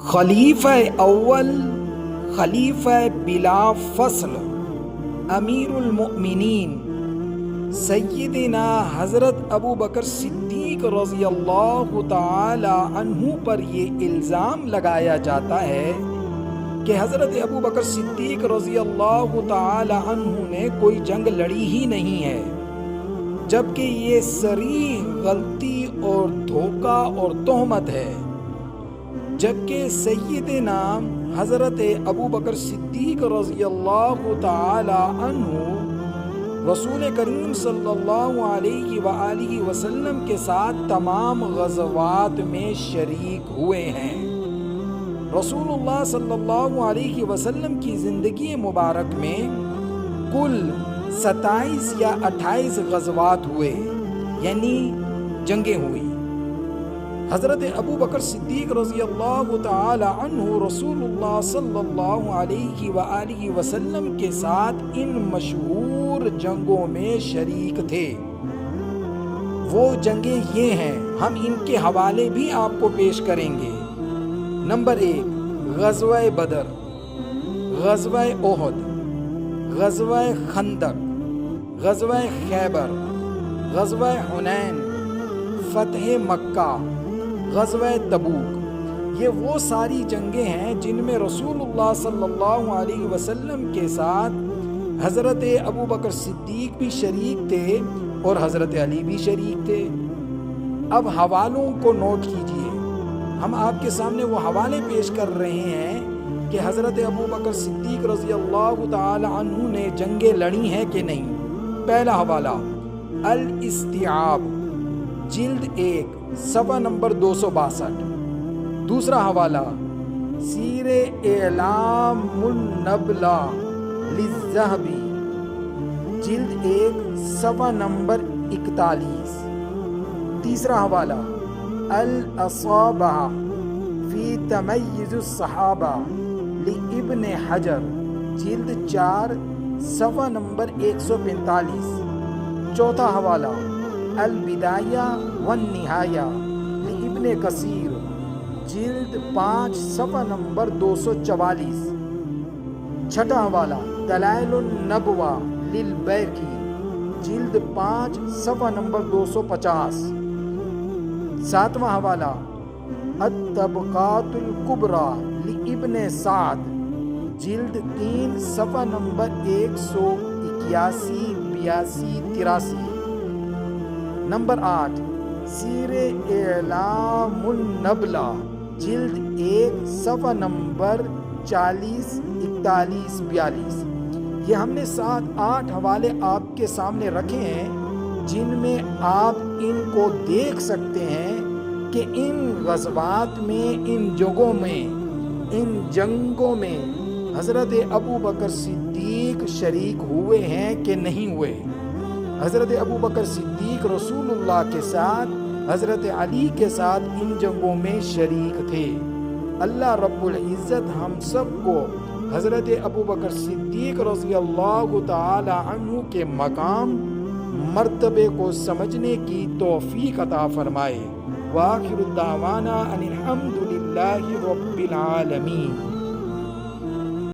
خلیفہ اول، خلیفہ بلا فصل، امیر المؤمنین سیدنا حضرت ابو بکر صدیق رضی اللہ تعالی عنہ پر یہ الزام لگایا جاتا ہے کہ حضرت ابو بکر صدیق رضی اللہ تعالی عنہ نے کوئی جنگ لڑی ہی نہیں ہے، جبکہ یہ صریح غلطی اور دھوکہ اور تہمت ہے۔ جبکہ سیدنا حضرت ابو بکر صدیق رضی اللہ تعالی عنہ رسول کریم صلی اللہ علیہ وآلہ وسلم کے ساتھ تمام غزوات میں شریک ہوئے ہیں۔ رسول اللہ صلی اللہ علیہ وسلم کی زندگی مبارک میں کل 27 یا 28 غزوات ہوئے، یعنی جنگیں ہوئی۔ حضرت ابو بکر صدیق رضی اللہ تعالی عنہ رسول اللہ صلی اللہ علیہ وآلہ وسلم کے ساتھ ان مشہور جنگوں میں شریک تھے۔ وہ جنگیں یہ ہیں، ہم ان کے حوالے بھی آپ کو پیش کریں گے۔ نمبر 1، غزوہ بدر، غزوہ احد، غزوہ خندق، غزوہ خیبر، غزوہ حنین، فتح مکہ، غزوہ تبوک۔ یہ وہ ساری جنگیں ہیں جن میں رسول اللہ صلی اللہ علیہ وسلم کے ساتھ حضرت ابو بکر صدیق بھی شریک تھے اور حضرت علی بھی شریک تھے۔ اب حوالوں کو نوٹ کیجئے، ہم آپ کے سامنے وہ حوالے پیش کر رہے ہیں کہ حضرت ابو بکر صدیق رضی اللہ تعالی عنہ نے جنگیں لڑی ہیں کہ نہیں۔ پہلا حوالہ الاستیعاب، جلد 1، صفحہ نمبر 262۔ دوسرا حوالہ سیر اعلام النبلہ للذہبی، جلد 1، صفحہ نمبر 41۔ تیسرا حوالہ الاصابہ فی تمیز الصحابہ لابن حجر، جلد 4، صفحہ نمبر 145۔ چوتھا حوالہ البدایہ والنہایہ لابن کثیر، جلد 5، صفحہ نمبر 244۔ چھٹا حوالہ دلائل النبوہ للبیقی، جلد 5، صفحہ نمبر 250۔ ساتواں حوالہ الطبقات الکبریٰ لابن سعد، جلد 3، صفحہ نمبر 181، 82، 83۔ نمبر 8، سیر اعلام النبلہ، جلد 1، صفحہ نمبر 40، 41، 42۔ یہ ہم نے 7-8 حوالے آپ کے سامنے رکھے ہیں جن میں آپ ان کو دیکھ سکتے ہیں کہ ان غزوات میں، ان جنگوں میں، ان جنگوں میں حضرت ابو بکر صدیق شریک ہوئے ہیں کہ نہیں ہوئے۔ حضرت ابو بکر صدیق رسول اللہ کے ساتھ، حضرت علی کے ساتھ ان جنگوں میں شریک تھے۔ اللہ رب العزت ہم سب کو حضرت ابو بکر صدیق رضی اللہ تعالی عنہ کے مقام، مرتبے کو سمجھنے کی توفیق عطا فرمائے۔ وآخر الدعوانا ان الحمد للہ رب العالمین۔